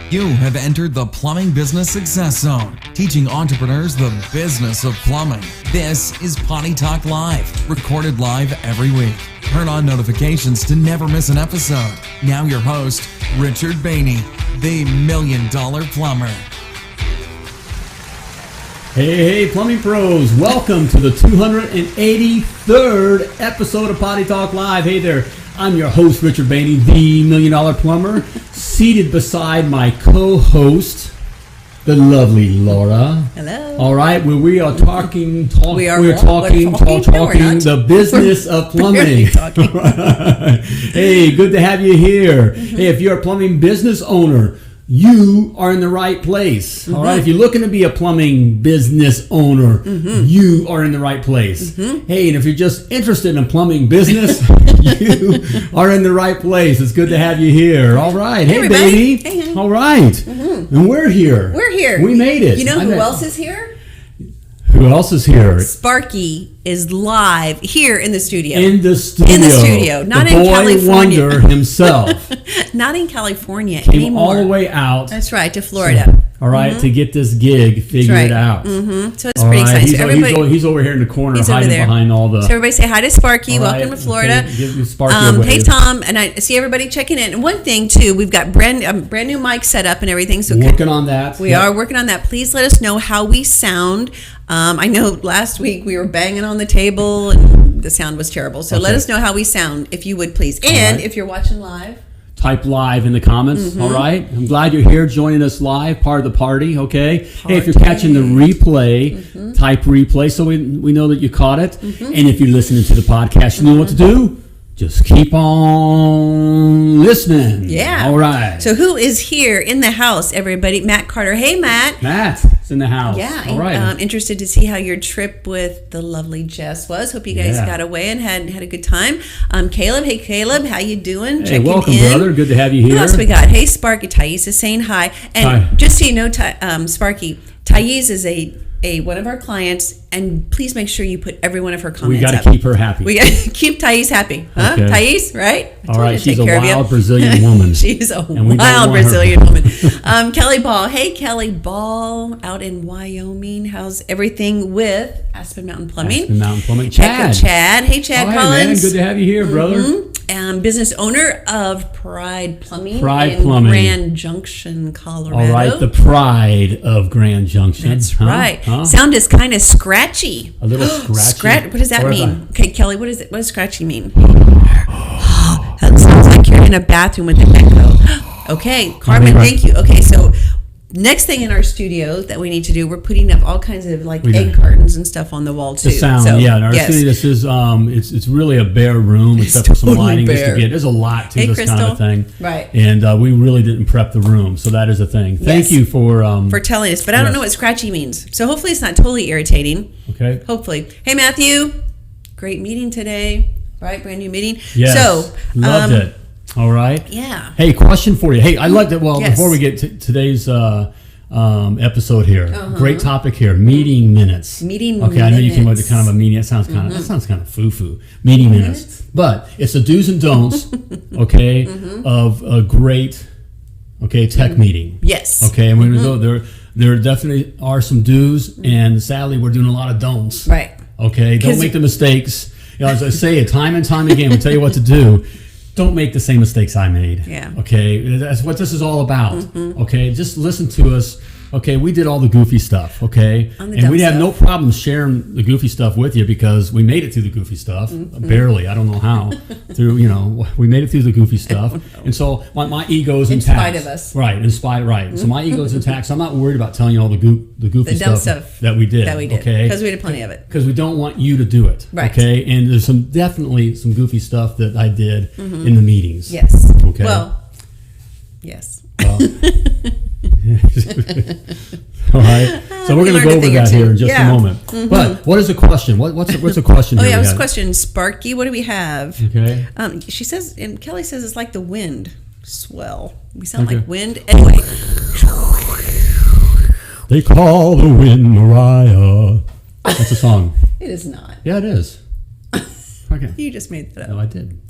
You have entered the Plumbing Business Success Zone, teaching entrepreneurs the business of plumbing. This is Potty Talk Live, recorded live every week. Turn on notifications to never miss an episode. Now your host, Richard Behney, the $1 Million Plumber. Hey, plumbing pros, welcome to the 283rd episode of Potty Talk Live. Hey there, I'm your host, Richard Behney, the $1 Million Plumber, seated beside my co-host, the lovely Laura. Hello. All right, where we are talking the the business of plumbing. Hey, good to have you here. Mm-hmm. Hey, if you're a plumbing business owner, you are in the right place. Mm-hmm. All right. If you're looking to be a plumbing business owner, you are in the right place. Mm-hmm. Hey, and if you're just interested in plumbing business, you are in the right place. It's good to have you here. All right. Hey, everybody. baby. Hey. All right. Mm-hmm. And we're here. We're here. We made it. You know who else is here? Who else is here? Sparky is live here in the studio. In the studio. Not the in boy California. wonder himself. Not in California Came anymore. all the way out. That's right, to Florida. All right, to get this gig figured out. Mm-hmm. So it's All pretty right, exciting. He's over here in the corner He's over hiding there. behind all the... So everybody say hi to Sparky. All right, Welcome to Florida. Okay, give Sparky a wave. Hey, Tom. And I see everybody checking in. And one thing, too, we've got brand new mic set up and everything. So working on that. We are working on that. Please let us know how we sound. I know last week we were banging on the table and the sound was terrible. So let us know how we sound, if you would, please. And if you're watching live, type live in the comments. All right. I'm glad you're here joining us live, part of the party. Okay. Hey, if you're catching the replay, type replay so we know that you caught it. And if you're listening to the podcast, you know what to do. Just keep on listening. Yeah. All right. So who is here in the house, everybody? Matt Carter. Hey, Matt. Matt is in the house. Yeah. All right. Interested to see how your trip with the lovely Jess was. Hope you guys got away and had a good time. Caleb. Hey, Caleb. How you doing? Hey, welcome, brother. Good to have you here. Who else we got? Hey, Sparky. Thais is saying hi. And just so you know, Sparky, Thais is a one of our clients, and please make sure you put every one of her comments up. We got to keep her happy. We got to keep Thais happy. Huh? Okay. Thais, right? All right. She's a wild Brazilian woman. She's a wild Brazilian woman. Kelly Ball. Hey, Kelly Ball out in Wyoming. How's everything with Aspen Mountain Plumbing? Aspen Mountain Plumbing. Chad. Hey, Chad Collins. Man. Good to have you here, brother. Business owner of Pride Plumbing in Grand Junction, Colorado. All right, the pride of Grand Junction. That's right. Sound is kind of scratchy. A little scratchy. What does that mean? Okay, Kelly, what does scratchy mean? That sounds like you're in a bathroom with an echo. Okay, Carmen, thank you. Okay, so next thing in our studio that we need to do, we're putting up all kinds of egg cartons and stuff on the wall too. The sound, in our studio, this is it's really a bare room except for some lighting. Just to get, there's a lot to this Crystal. kind of thing, right? And we really didn't prep the room, so that is a thing. Thank you for telling us, but I don't know what scratchy means. So hopefully it's not totally irritating. Okay. Hopefully. Hey, Matthew, great meeting today. Right, brand new meeting. Yes. So loved it. All right. Yeah. Hey, question for you. Hey, I liked it. Well, before we get to today's episode here, great topic here. Meeting minutes. Meeting minutes. Okay, I know you came up with kind of a meeting. That sounds kind of foo-foo. Meeting minutes. But it's the do's and don'ts. Okay, of a great tech meeting. Yes. Okay, and we're gonna go there. There definitely are some do's, and sadly, we're doing a lot of don'ts. Right. Okay, don't make the mistakes. As I say it time and time again, we tell you what to do. Don't make the same mistakes I made. Yeah. Okay. That's what this is all about. Okay. Just listen to us. Okay. We did all the goofy stuff. Okay. And we'd have no problem sharing the goofy stuff with you because we made it through the goofy stuff. Barely. I don't know how. We made it through the goofy stuff. And so my ego's intact. In spite of us. Right. So my ego's intact. So I'm not worried about telling you all the goofy stuff that we did. Okay. Because we did plenty of it. Because we don't want you to do it. Right. Okay. And there's definitely some goofy stuff that I did in the meetings. Yes. Okay. Well, yes. Well, all right. So we're going to go over that here in just a moment. But what is the question? What's the question? It was a question. Sparky, what do we have? Okay. She says, and Kelly says it's like the wind. Swell. We sound like wind. Anyway. They call the wind Mariah. That's a song. It is not. Yeah, it is. Okay. You just made that up. No, I did.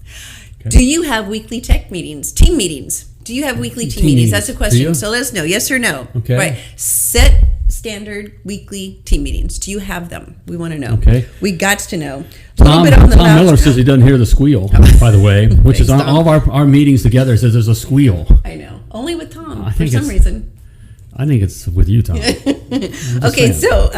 Okay. Do you have weekly tech meetings, team meetings? Do you have weekly team Team meetings? meetings. That's a Do question. you? So let us know. Yes or no. Okay. Right. Set standard weekly team meetings. Do you have them? We want to know. Okay. We got to know. A little Tom bit on the Miller says he doesn't hear the squeal, by the way, which is on Thanks, all of our meetings together. It says there's a squeal. I know. Only with Tom I for think some it's- reason. I think it's with you, Tom. Okay, so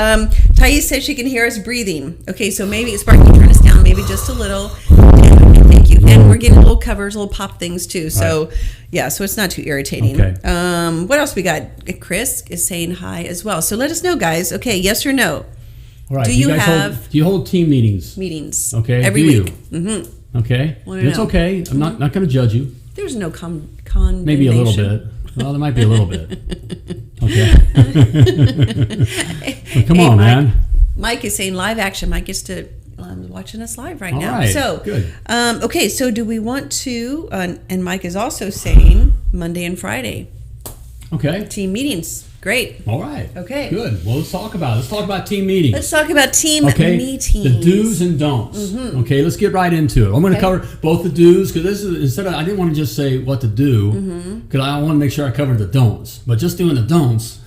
Thais says she can hear us breathing. Okay, so maybe Sparky, turn us down maybe just a little. Thank you. And we're getting little covers, little pop things too. So yeah, so it's not too irritating. Okay. What else we got? Chris is saying hi as well. So let us know, guys. Okay, yes or no? All right. Do you guys have do you hold team meetings? Meetings. Okay. Every do week. Mm-hmm. Okay. Wanna It's know. okay. I'm not going to judge you. There's no condemnation. Maybe a little bit. Well, there might be a little bit. Okay. Come on, Mike, man. Mike is saying live action. Mike is watching us live right All now. right, So good. Okay, so do we want to? And Mike is also saying Monday and Friday Okay. team meetings. Great. All right. Okay. Good. Well, let's talk about it. Let's talk about team meetings. Let's talk about team Okay, meetings. the do's and don'ts. Okay, let's get right into it. I'm going to cover both the do's because this is I didn't want to just say what to do because I want to make sure I cover the don'ts. But just doing the don'ts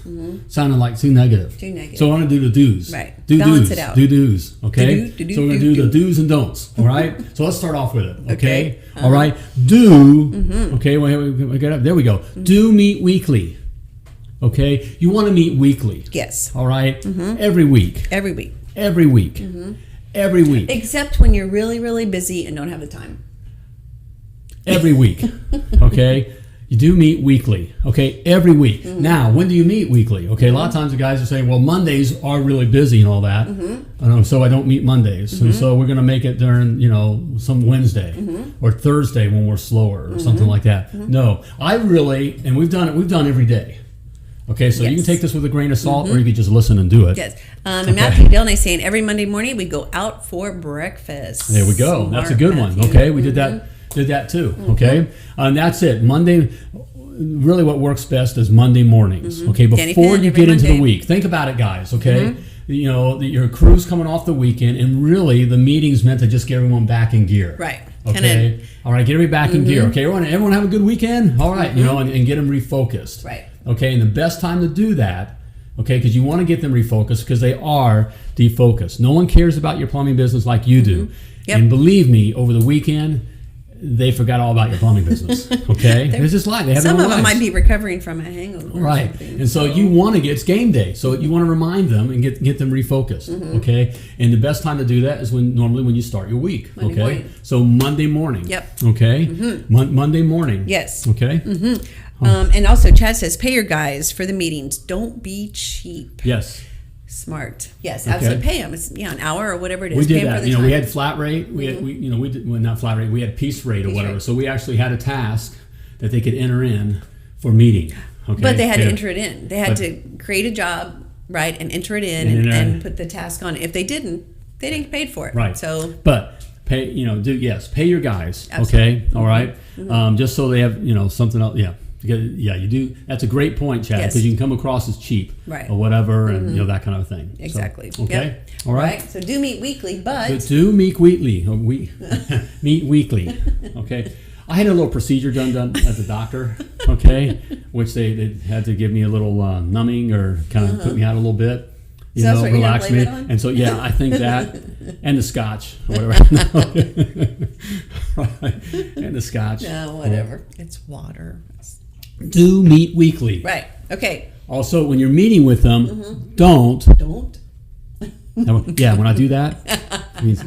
sounded like too negative. Too negative. So I want to do the do's. Right. Do Balance do's. it out. Do do's. Okay. Do-do, So we're going to do the do's and don'ts. All right. So let's start off with it. Okay. Okay. All right. Do. Okay. We got up. There we go. Do meet weekly. Okay. You want to meet weekly. Yes. All right. Every week. Every week. Every week. Every week. Except when you're really, really busy and don't have the time. Every week. Okay? You do meet weekly. Okay? Every week. Now, when do you meet weekly? Okay, a lot of times the guys are saying, well, Mondays are really busy and all that. So I don't meet Mondays. And so we're going to make it during, some Wednesday or Thursday when we're slower or something like that. No, I really, and we've done every day. Okay, so you can Yes. take this with a grain of salt or you can just listen and do it. Yes. And Matthew Delnay saying every Monday morning we go out for breakfast. There we go. That's a good one. Matthew. Okay, we did that too. Okay, and that's it. Monday, really, what works best is Monday mornings. Okay, Danny before Finn, you every get into the Monday. week, think about it, guys. Okay, your crew's coming off the weekend, and really the meeting's meant to just get everyone back in gear. Right. Okay. All right, get everybody back in gear. Okay, everyone have a good weekend. All right, and get them refocused. Right. Okay, and the best time to do that, okay, because you want to get them refocused because they are defocused. No one cares about your plumbing business like you do. Yep. And believe me, over the weekend, they forgot all about your plumbing business. Okay, it's just like they have Some their of own them lives. might be recovering from a hangover. or Right, something. and so you want to get, it's game day, so you want to remind them and get them refocused, okay? And the best time to do that is normally when you start your week, Monday okay? morning. So Monday morning. Yep. Okay? Monday morning. Yes. Okay? And also, Chad says, pay your guys for the meetings. Don't be cheap. Yes. Smart. Yes, Okay. absolutely. Pay them. It's an hour or whatever it is. We Pay did 'em that. for the We time. had flat rate. We did not flat rate. We had piece rate or Piece whatever. rate. So we actually had a task that they could enter in for meeting. Okay? But they had to Yeah. enter it in. They had But- to create a job, right, and enter it in And and, then- put the task on. If they didn't get paid for it. Right. So but pay pay your guys. Absolutely. Okay. All right. Just so they have something else. Yeah. Yeah, you do. That's a great point, Chad, Yes. because you can come across as cheap, Right. or whatever, and that kind of thing. So, exactly. okay. Yep. All right. So do meet weekly, but So do meet weekly. Meet weekly. Okay. I had a little procedure done at the doctor. Okay, which they had to give me a little numbing or kind of put me out a little bit. So that's what you're gonna relax blame me. it on? And so I think that, and the scotch or whatever. Right. And the scotch. no, whatever. It's water. Do meet weekly. Right. Okay. Also, when you're meeting with them, don't. Don't. Yeah, when I do that, it means,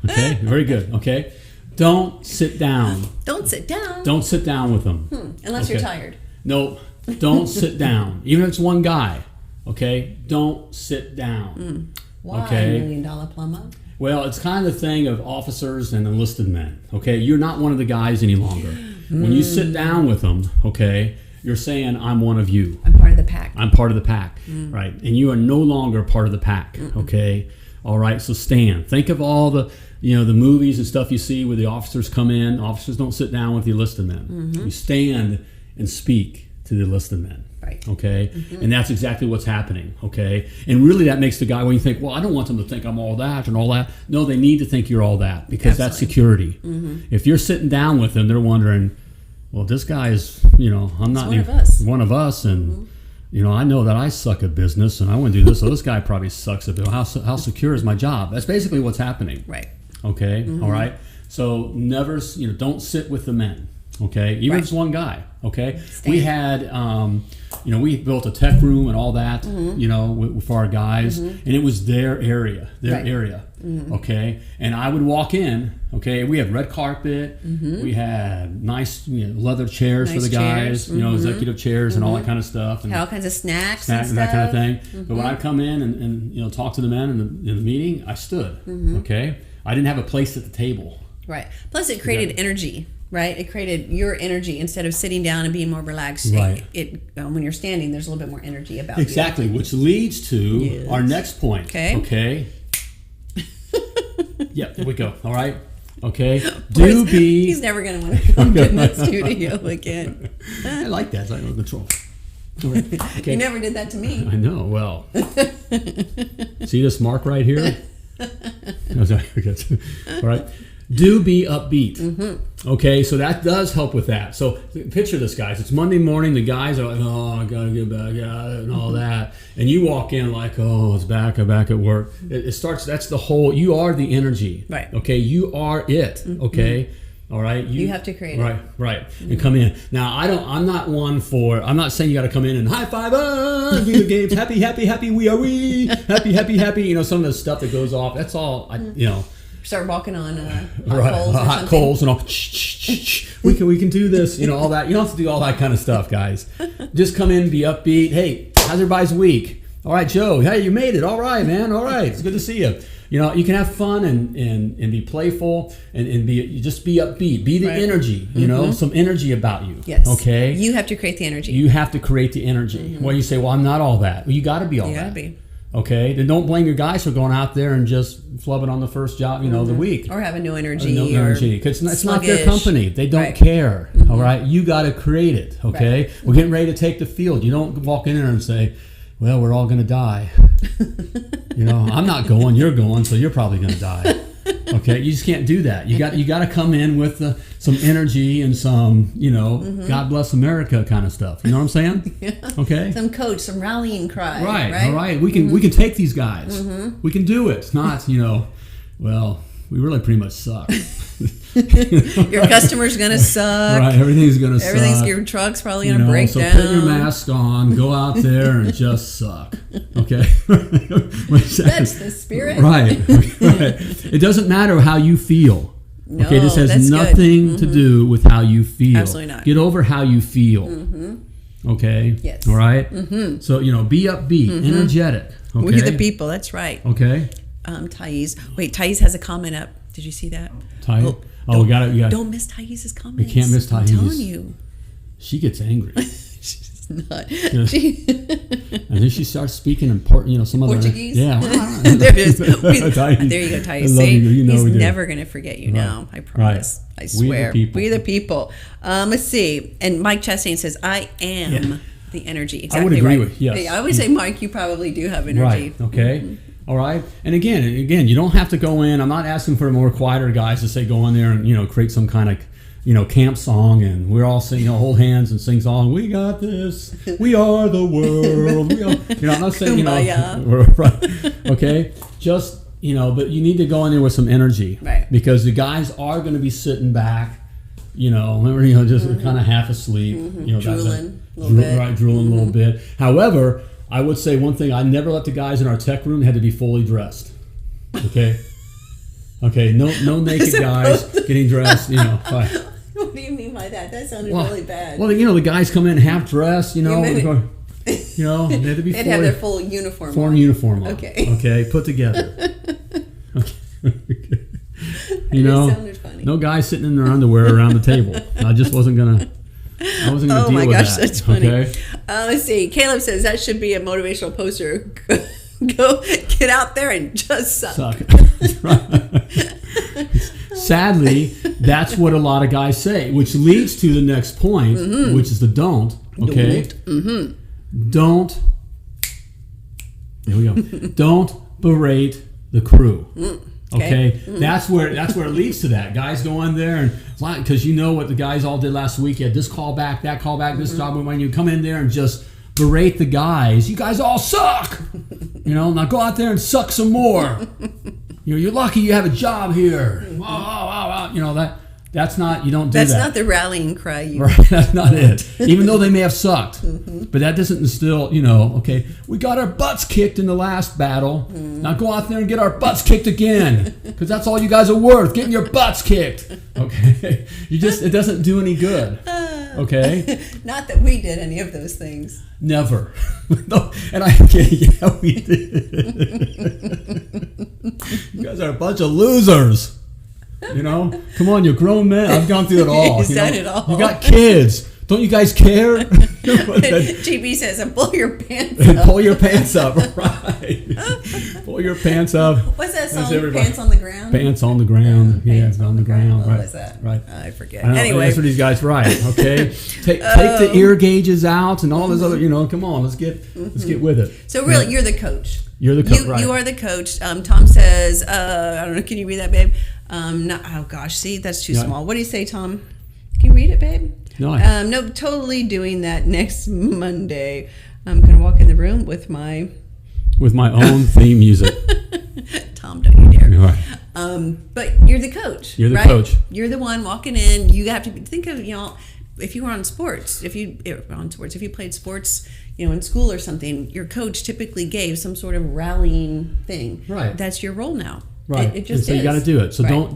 okay, very good. Okay, don't sit down. Don't sit down. Don't sit down with them. Unless you're Okay. tired. No, don't sit down. Even if it's one guy. Okay, don't sit down. Why Okay. $1 million plumber? Well, it's kind of the thing of officers and enlisted men. Okay, you're not one of the guys any longer. When you sit down with them, okay, you're saying I'm one of you. I'm part of the pack. I'm part of the pack, right? And you are no longer part of the pack, okay? All right, so stand. Think of all the, the movies and stuff you see where the officers come in. Officers don't sit down with the enlisted men. You stand and speak to the enlisted men. Right. Okay? And that's exactly what's happening, okay? And really that makes the guy, when you think, well, I don't want them to think I'm all that and all that. No, they need to think you're all that because that's security. If you're sitting down with them, they're wondering, well, this guy is, I'm not one of us. One of us, and I know that I suck at business, and I want to do this. So this guy probably sucks at business. How secure is my job? That's basically what's happening. Right. Okay. All right. So never, don't sit with the men. Okay. Even if it's one guy. Okay. We had, we built a tech room and all that, for our guys, and it was their area. Okay. And I would walk in. Okay. We had red carpet. We had nice, leather chairs for the guys. Executive chairs and all that kind of stuff. And all kinds of snacks and stuff. that kind of thing. But when I come in and talk to the men in the meeting, I stood. Okay. I didn't have a place at the table. Right. Plus, it created energy. Right. It created your energy instead of sitting down and being more relaxed. Right. When you're standing, there's a little bit more energy about exactly, you. Which leads to our next point. Okay. Yep. There we go. All right. Okay. He's never going to want to come in the studio again. I like that. I know control. Okay. You never did that to me. I know. Well, see this mark right here? All right. Do be upbeat. Okay, so that does help with that. So picture this, guys. It's Monday morning. The guys are like, oh, I got to get back at it and all that. And you walk in like, oh, I'm back at work. It starts, that's the whole, you are the energy. Right. Okay, you are it. Okay. All right. You have to create it. Right. And come in. Now, I'm not saying you got to come in and high five, do the games, happy, we are we, happy, some of the stuff that goes off. That's all, Start walking on hot coals and all. We can do this, all that. You don't have to do all that kind of stuff, guys. Just come in, be upbeat. Hey, how's everybody's week? All right, Joe. Hey, you made it. All right, man. All right, it's good to see you. You can have fun and be playful and just be upbeat. Be the energy. Some energy about you. Yes. Okay. You have to create the energy. You have to create the energy. Well, you say, well, I'm not all that. Well, you got to be all that. You got to be. Okay, then don't blame your guys for going out there and just flubbing on the first job, the week. Or having no energy. Because it's not their company. They don't care, all right? You got to create it, okay? Right. We're getting ready to take the field. You don't walk in there and say, well, we're all going to die. I'm not going, you're going, so you're probably going to die. Okay, you just can't do that. You got to come in with some energy and some, God bless America kind of stuff. You know what I'm saying? Yeah. Okay. Some coach, some rallying cry. Right. All right. We can take these guys. We can do it. It's not, well, we really pretty much suck. Your customer's gonna suck. Right. Everything's gonna suck. Your truck's probably gonna break so down. So put your mask on. Go out there and just suck. Okay. That's the spirit. Right. It doesn't matter how you feel. No, okay. This has nothing to do with how you feel. Absolutely not. Get over how you feel. Okay. Yes. All right. So be upbeat, energetic. Okay. We the people. That's right. Okay. Thais. Wait, Thais has a comment up. Did you see that? Thais? We got it. Don't miss Thais' comments. We can't miss Thais. I'm telling you. She gets angry. She's not. And then she starts speaking in some other Portuguese. Yeah. There it is. There you go, Thais. He's never going to forget you now. I promise. Right. I swear. We the people. Let's see. And Mike Chastain says, "I am the energy." Exactly. I would agree with. Yes. I always say, Mike, you probably do have energy. Right. Okay. All right. And again, you don't have to go in. I'm not asking for more quieter guys to say go in there and create some kind of camp song and we're all singing, hold hands and sing song. We got this. We are the world. I'm not saying right. Okay. Just but you need to go in there with some energy, right? Because the guys are going to be sitting back, just kind of half asleep, drooling a little bit. Right, drooling a little bit. However, I would say one thing, I never let the guys in our tech room had to be fully dressed. Okay? Okay, no naked guys getting dressed, Right. What do you mean by that? That sounded really bad. Well, the guys come in half dressed, they had to be they'd have their full uniform on. Uniform on. Okay, put together. Okay. It sounded funny. No guys sitting in their underwear around the table. I just wasn't going to deal with that. Oh my gosh, that's funny. Okay? Let's see. Caleb says that should be a motivational poster. Go get out there and just suck. Sadly, that's what a lot of guys say, which leads to the next point, which is the don't. Okay? Don't. Here we go. Don't berate the crew. Okay, that's where it leads to that. Guys go in there and because you know what the guys all did last week. You had this call back, that call back, this job. When you come in there and just berate the guys, you guys all suck. Now go out there and suck some more. You're lucky you have a job here. That's not, you don't do that. That's not the rallying cry. Right, that's not it. Even though they may have sucked. But that doesn't instill, okay, we got our butts kicked in the last battle. Now go out there and get our butts kicked again. Because that's all you guys are worth, getting your butts kicked. Okay? It doesn't do any good. Okay? Not that we did any of those things. Never. No, and yeah, we did. You guys are a bunch of losers. Come on, you're grown men. I've gone through it all. You've done it all. You got kids. Don't you guys care? GB says, pull your pants up. Pull your pants up, right. Pull your pants up. What's that song? Pants on the ground? Pants on the ground. Yeah, pants on the ground. What Right. was that? Right. I forget. Anyway. That's what these guys write, okay? Take the ear gauges out and all this other, come on, let's get with it. So really, you're the coach. You're the coach, right. You are the coach. Tom says, I don't know, can you read that, babe? Oh gosh, see, that's too small. What do you say, Tom? Can you read it, babe? No. No, totally doing that next Monday. I'm gonna walk in the room with my own theme music. Tom, don't you dare. Right. But you're the coach. You're the right? coach. You're the one walking in. You have to think of if you were on sports, if you played sports, in school or something, your coach typically gave some sort of rallying thing. Right. That's your role now. Right. It just so you got to do it. So don't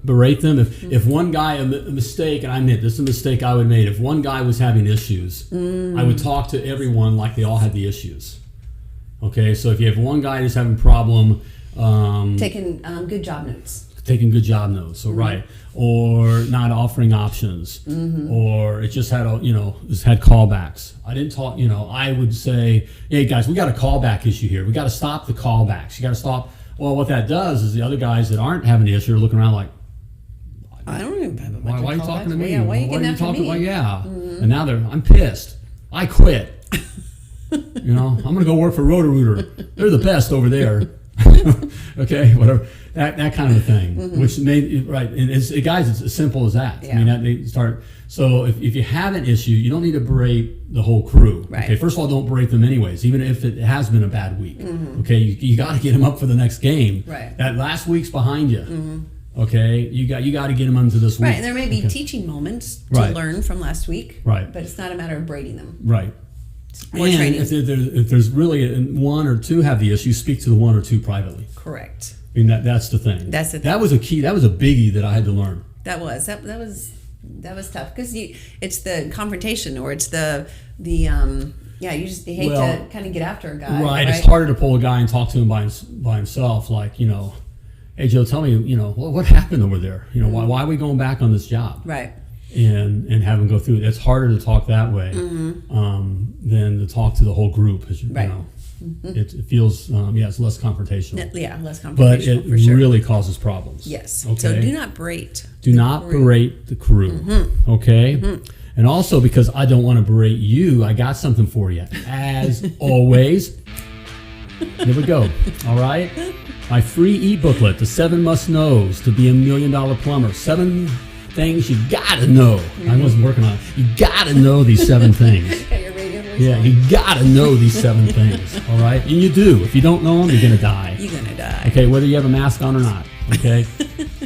berate them. If one guy a mistake, and I admit this is a mistake I would make. If one guy was having issues, I would talk to everyone like they all had the issues. Okay. So if you have one guy who's having a problem, taking good job notes. So right, or not offering options, or it just had had callbacks. I didn't talk. I would say, hey guys, we got a callback issue here. We got to stop the callbacks. You got to stop. Well, what that does is the other guys that aren't having the issue are looking around like, I don't even have a bunch why of are you talking to me? Yeah, why are you getting after me? Like, and now I'm pissed. I quit. I'm gonna go work for Roto-Rooter. They're the best over there. Okay, whatever. That kind of a thing, which made right. And guys, it's as simple as that. Yeah. I mean, they start. So if you have an issue, you don't need to berate the whole crew. Right. Okay, first of all, don't berate them anyways, even if it has been a bad week. Okay, you got to get them up for the next game. Right. That last week's behind you. Okay, you got to get them onto this week. Right, and there may be teaching moments to learn from last week. Right. But it's not a matter of braiding them. Right. More and training. if there's really one or two have the issue, speak to the one or two privately. Correct. I mean that's the thing. That's the thing. That was a key. That was a biggie that I had to learn. That was tough because it's the confrontation or it's the you hate to kind of get after a guy. Right. It's harder to pull a guy and talk to him by himself. Like hey Joe, tell me what happened over there. Why are we going back on this job? Right. And have them go through it. It's harder to talk that way than to talk to the whole group. Right. It feels it's less confrontational. Yeah, less confrontational. But it for sure. really causes problems. Yes. Okay? So do not berate. Do not berate the crew. Okay. And also because I don't want to berate you, I got something for you. As always, here we go. All right. My free e-booklet, The 7 Must Knows to Be a $1 Million Plumber. 7 things you gotta know. I wasn't working on it. You gotta know these 7 things. Yeah, you gotta know these 7 things. All right, and you do. If you don't know them, you're gonna die. You're gonna die. Okay, whether you have a mask on or not. Okay.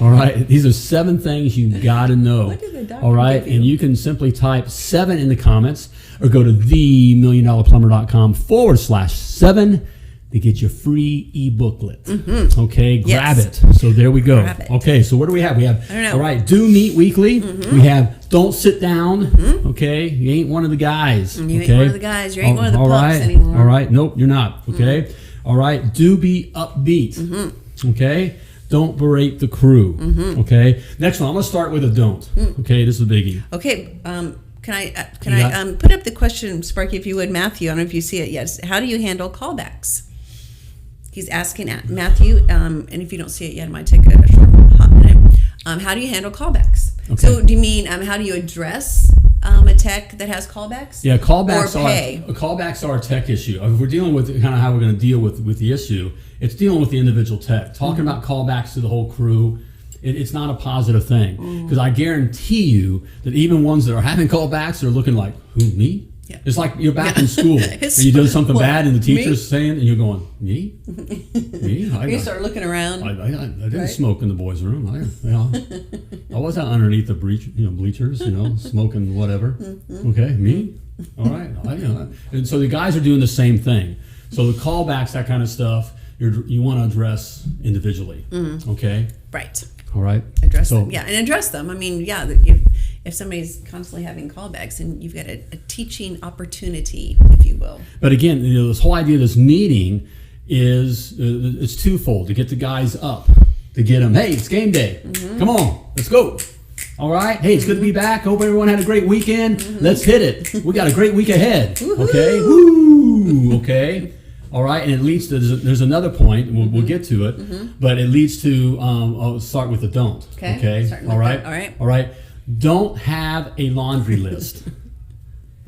All right. These are 7 things you gotta know. What did the doctor all right, give you? and you can simply type 7 in the comments or go to themilliondollarplumber.com/7 to get your free e-booklet. Okay, grab it. So there we go. Grab it. Okay, so what do we have? We have, I don't know. all right, do meet weekly. We have don't sit down. Okay, you ain't one of the guys. You okay? ain't one of the guys. You ain't one of the all pups right. anymore. All right, nope, you're not. Okay, all right, do be upbeat. Okay, don't berate the crew. Okay, next one, I'm gonna start with a don't. Okay, this is a biggie. Okay, can I put up the question, Sparky, if you would, Matthew? I don't know if you see it yet. How do you handle callbacks? He's asking Matthew, and if you don't see it yet, it might take a short hot minute. How do you handle callbacks? Okay. So do you mean how do you address a tech that has callbacks? Yeah, callbacks or pay? Callbacks are a tech issue. If we're dealing with kind of how we're going to deal with the issue, it's dealing with the individual tech. Talking about callbacks to the whole crew, it's not a positive thing, because I guarantee you that even ones that are having callbacks are looking like, who, me? Yeah. It's like you're back in school and you do something bad and the teacher's saying, and you're going, me? Me? You start looking around. I didn't smoke in the boys' room. I was out underneath the bleachers, smoking whatever. Okay, me? All right. And so the guys are doing the same thing. So the callbacks, that kind of stuff, you want to address individually. Okay? Right. All right. Address them. Yeah, and address them. I mean, if somebody's constantly having callbacks, and you've got a teaching opportunity, if you will. But again, this whole idea of this meeting is it's twofold: to get the guys up, to get them, hey, it's game day. Come on, let's go. All right. Hey, it's good to be back. Hope everyone had a great weekend. Let's hit it. We got a great week ahead. Okay. Woo. Okay. All right, and it leads to there's another point, and we'll get to it, but it leads to I'll start with the don't. Okay. All right. Don't have a laundry list.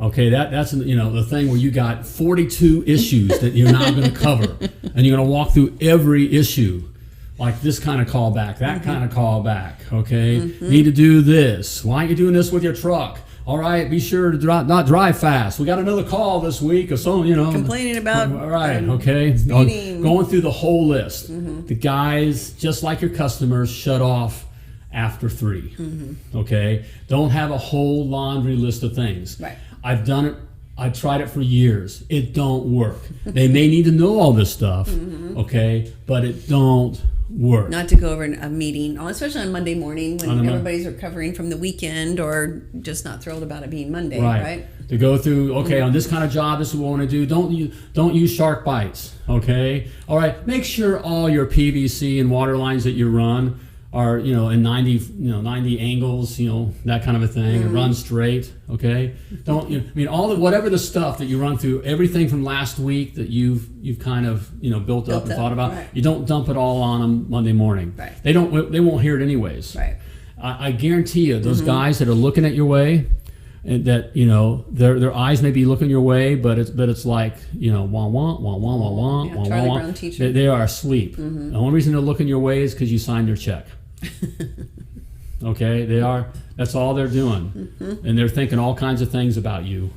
Okay, that's the thing where you got 42 issues that you're not going to cover, and you're going to walk through every issue, like this kind of callback, that kind of callback. Okay, need to do this. Why aren't you doing this with your truck? All right, be sure to not drive fast. We got another call this week of someone, complaining about. All right, okay. Going through the whole list. The guys, just like your customers, shut off after 3. Okay, don't have a whole laundry list of things. Right. I've done it. I've tried it for years. It don't work. They may need to know all this stuff. Okay, but it don't work. Not to go over a meeting, especially on Monday morning when everybody's recovering from the weekend or just not thrilled about it being Monday, right? To go through, on this kind of job, this is what we want to do. Don't use shark bites, okay? All right, make sure all your PVC and water lines that you run are, in 90 angles, that kind of a thing, and run straight, okay? Don't, whatever the stuff that you run through, everything from last week that you've kind of, built up and thought about, you don't dump it all on them Monday morning. Right. They won't hear it anyways. Right. I guarantee you, those guys that are looking at your way, and that their eyes may be looking your way, but it's like wah wah wah wah wah wah wah Charlie wah. Brown teacher. They are asleep. The only reason they're looking your way is because you signed their check. Okay, they are. That's all they're doing, and they're thinking all kinds of things about you.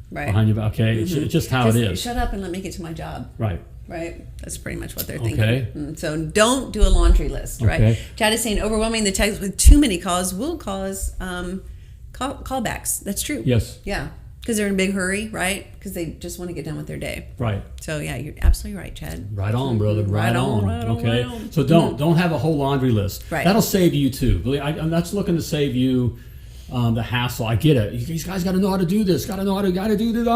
Right. Behind you. Okay, it's just how it is. Shut up and let me get to my job. Right. Right. That's pretty much what they're thinking. Okay. So don't do a laundry list. Right. Okay. Chad is saying overwhelming the text with too many calls will cause callbacks. That's true. Yes. Yeah. Because they're in a big hurry, right? Because they just want to get done with their day. Right. So yeah, you're absolutely right, Chad. Right on, brother. Right on. Okay. Right on. So don't have a whole laundry list. Right. That'll save you too. I'm not looking to save you the hassle. I get it. These guys got to know how to do this. Got to do this.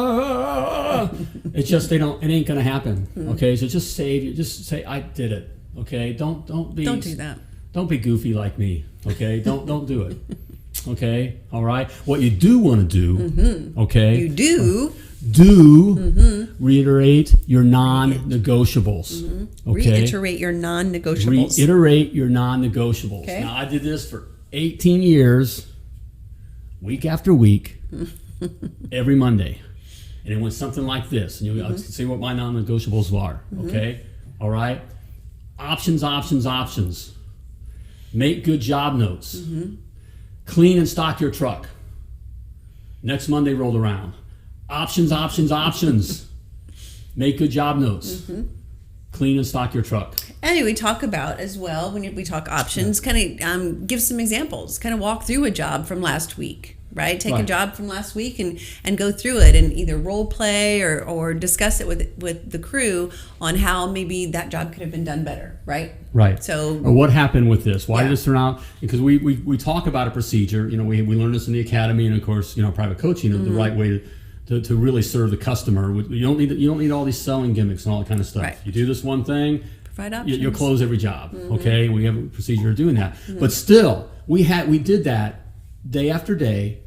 It's just it ain't gonna happen. Okay. So just save you. Just say I did it. Okay. Don't do that. Don't be goofy like me. Okay. Don't do it. Okay, all right. What you do want to do, okay? You do reiterate your non-negotiables. Okay. Reiterate your non-negotiables. Reiterate your non-negotiables. Okay. Now, I did this for 18 years, week after week, every Monday, and it went something like this. And you'll see what my non-negotiables are. Okay, all right. Options. Make good job notes. Clean and stock your truck. Next Monday rolled around. Options. Make good job notes. Clean and stock your truck. And we talk about as well, when we talk options, kind of give some examples, kind of walk through a job from last week, right? Take a job from last week and go through it and either role play or discuss it with the crew on how maybe that job could have been done better, right? Right. So, or what happened with this? Why did this turn out? Because we talk about a procedure. We learned this in the academy, and of course, private coaching is the right way to really serve the customer. You don't need all these selling gimmicks and all that kind of stuff. Right. You do this one thing, provide options. You'll close every job. Okay, we have a procedure of doing that. But still, we did that day after day,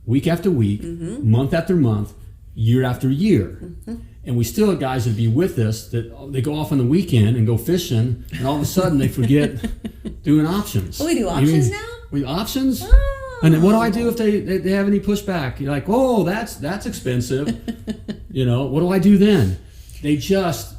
week after week, month after month, year after year. And we still have guys that be with us that they go off on the weekend and go fishing, and all of a sudden they forget doing options. Oh, we do options now? We options? And then what do I do if they have any pushback? You're like, oh, that's expensive. What do I do then? They just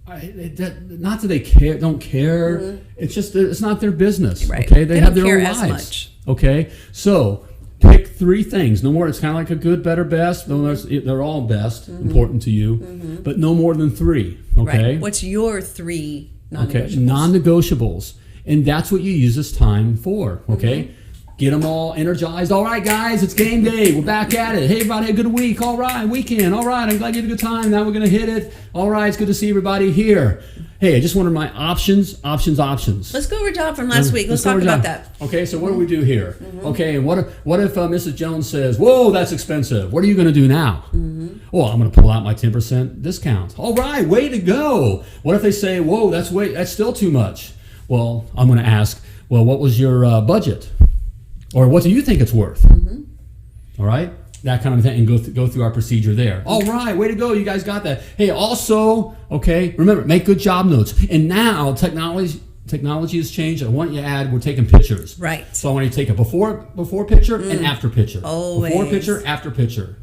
not that they don't care. Mm-hmm. It's just it's not their business. Right. Okay, they have their own lives. As much. Okay, so pick 3 things. No more. It's kind of like a good, better, best. They're all best, important to you, but no more than 3. Okay. Right. What's your 3 non-negotiables? Okay, non-negotiables, and that's what you use this time for. Okay. Get them all energized. All right, guys, it's game day. We're back at it. Hey, everybody, a good week. All right, weekend. All right, I'm glad you had a good time. Now we're going to hit it. All right, it's good to see everybody here. Hey, I just wanted my options. Let's go over top from last week. Let's talk about that. Okay, so what do we do here? Okay, and what if Mrs. Jones says, whoa, that's expensive. What are you going to do now? Oh, I'm going to pull out my 10% discount. All right, way to go. What if they say, whoa, that's still too much? Well, I'm going to ask, well, what was your budget? Or what do you think it's worth? All right? That kind of thing, and go through our procedure there. All right, way to go. You guys got that. Hey, also, okay, remember, make good job notes. And now technology has changed. I want you to add, we're taking pictures. Right. So I want you to take a before picture and after picture. Always. Before picture, after picture.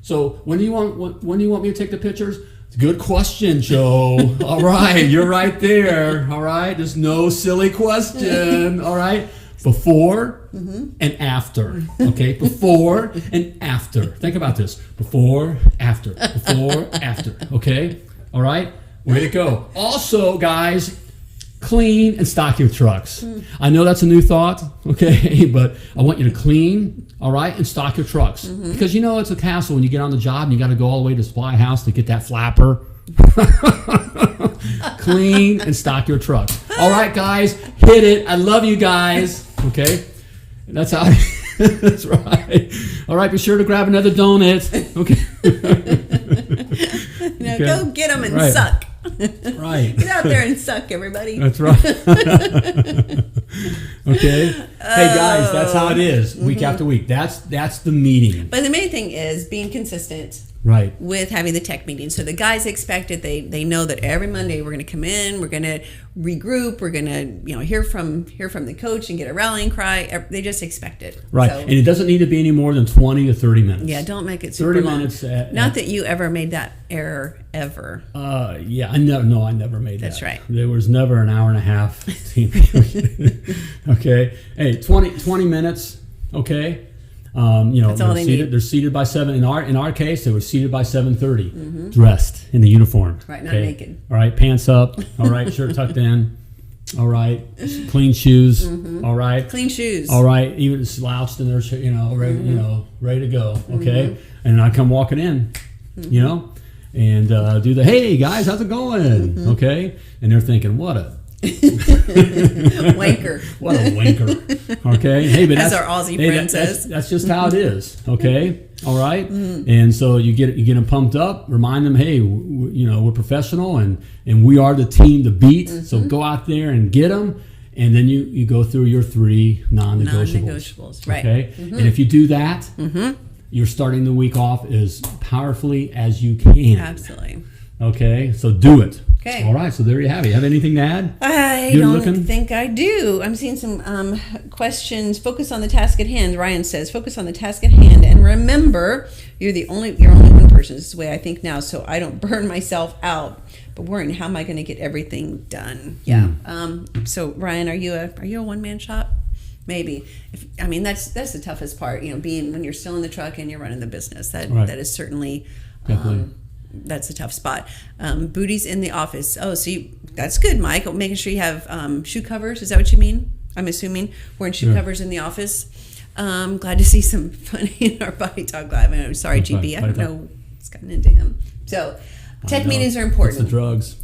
So when do you want me to take the pictures? Good question, Joe. All right, you're right there. All right, there's no silly question. All right. Before and after, okay? Before and after. Think about this. Before, after, okay? All right? Way to go. Also, guys, clean and stock your trucks. I know that's a new thought, okay? But I want you to clean, all right, and stock your trucks. Because it's a hassle when you get on the job and you got to go all the way to Supply House to get that flapper. Clean and stock your trucks. All right, guys, hit it. I love you guys. Okay, that's how. That's right. All right, be sure to grab another donut. Okay. Go get them and suck. Right. Get out there and suck, everybody. That's right. Okay. Hey guys, that's how it is. Week after week. That's the meeting. But the main thing is being consistent. Right. With having the tech meeting. So the guys expect it. They know that every Monday we're going to come in, we're going to regroup, we're going to hear from the coach and get a rallying cry. They just expect it. Right. So, and it doesn't need to be any more than 20 to 30 minutes. Yeah, don't make it super 30 long. minutes. Not that you ever made that error ever. Yeah, I never made that. That's right. There was never an hour and a half team. Okay. Hey, 20 minutes. Okay. That's all they need. They're seated by 7. In our case, they were seated by 7:30, dressed in the uniform. Right, not naked. All right, pants up. All right, shirt tucked in. All right, clean shoes. All right, clean shoes. All right, even slouched in their, ready to go. Okay, and I come walking in, and do the hey guys, how's it going? Okay, and they're thinking, what a wanker. What a wanker. Okay. Hey, but as our Aussie friend says. That's just how it is. Okay. All right. And so you get them pumped up. Remind them, hey, we're professional and we are the team to beat. So go out there and get them. And then you go through your 3 non-negotiables. Right. Okay. And if you do that, you're starting the week off as powerfully as you can. Absolutely. Okay. So do it. Okay. All right, so there you have it. You have anything to add? I don't think I do. I'm seeing some questions. Focus on the task at hand. Ryan says, focus on the task at hand. And remember, you're only one person. This is the way I think now, so I don't burn myself out. But worrying, how am I going to get everything done? Yeah. So Ryan, are you a one-man shop? Maybe. That's the toughest part, being when you're still in the truck and you're running the business. That is certainly... Definitely. That's a tough spot. Booties in the office. Oh, so that's good, Mike. Making sure you have shoe covers. Is that what you mean? I'm assuming wearing shoe covers in the office. Glad to see some funny in our Potty Talk Live. I'm sorry, GB. I don't know what's gotten into him. So tech meetings are important. It's the drugs.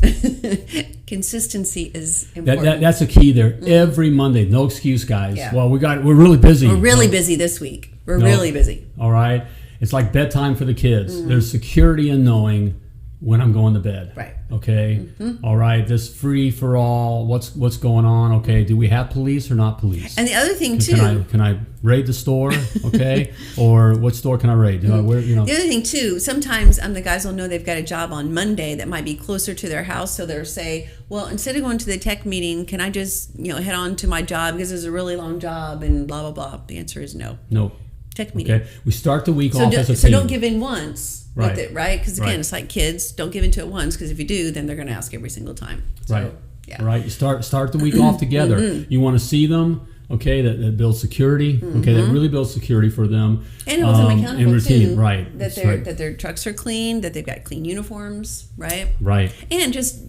Consistency is important. That's the key there. Every Monday, no excuse, guys. Yeah. Well, we're really busy. We're really busy this week. We're really busy. All right. It's like bedtime for the kids. There's security in knowing when I'm going to bed. Right. Okay. All right. This free for all. What's going on? Okay. Do we have police or not police? And the other thing too. Can I raid the store? Okay. Or what store can I raid? The other thing too. Sometimes the guys will know they've got a job on Monday that might be closer to their house, so they'll say, "Well, instead of going to the tech meeting, can I just head on to my job because it's a really long job and blah blah blah." The answer is no. No. Tech meeting. Okay. We start the week off as a team. So don't give in once. Right. With it, right? Because again, it's like kids. Don't give into it once, because if you do, then they're going to ask every single time. So, right. Yeah. Right. You start the week off together. You want to see them. Okay, that builds security. Okay, that really builds security for them. And holds them accountable routine. too. Right. That their trucks are clean. That they've got clean uniforms. Right. Right. And just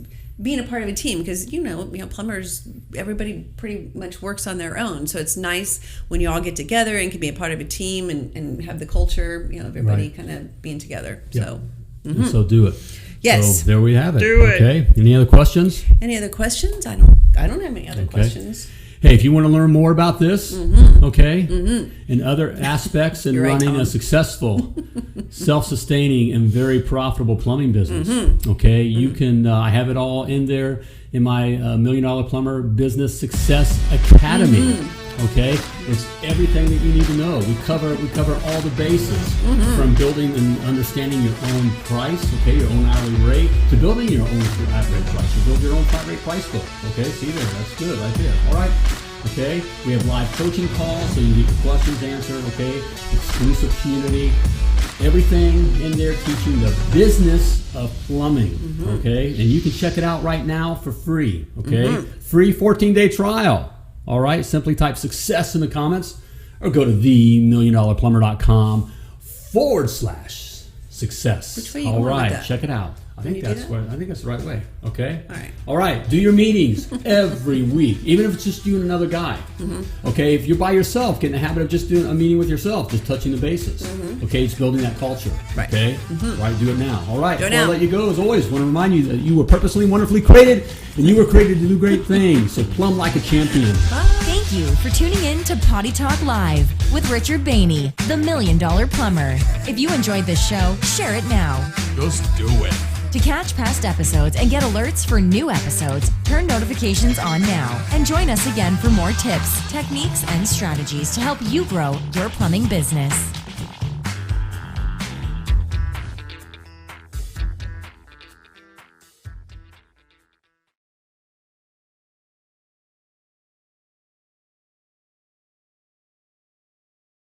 being a part of a team, because plumbers, everybody pretty much works on their own, so it's nice when you all get together and can be a part of a team and have the culture, everybody kind of being together. Yep. So so do it. Yes. So there we have it. Do it. Okay. Any other questions? Any other questions? I don't have any other questions. Hey, if you want to learn more about this, and other aspects in running a successful, self-sustaining, and very profitable plumbing business, okay, you can, I have it all in there in my $1 Million Plumber Business Success Academy, okay? It's everything that you need to know. We cover all the bases, from building and understanding your own price, okay, your own hourly rate, to building your own flat rate price. You build your own flat rate price book, okay? See there, that's good right there. All right, okay? We have live coaching calls, so you can get your questions answered, okay? Exclusive community, everything in there teaching the business of plumbing, okay? And you can check it out right now for free, okay? Free 14-day trial. All right, simply type success in the comments or go to themilliondollarplumber.com/success. Which way you All going right, with that? check it out. I think that's the right way. Okay. All right. All right. Do your meetings every week, even if it's just you and another guy. Okay. If you're by yourself, get in the habit of just doing a meeting with yourself, just touching the bases. Okay. It's building that culture. Right. Okay. Right. Do it now. All right. Do it Before I now. let you go, as always, want to remind you that you were purposely, wonderfully created, and you were created to do great things. So plumb like a champion. Thank you for tuning in to Potty Talk Live with Richard Behney, the $1 Million Plumber. If you enjoyed this show, share it now. Just do it. To catch past episodes and get alerts for new episodes, turn notifications on now and join us again for more tips, techniques, and strategies to help you grow your plumbing business.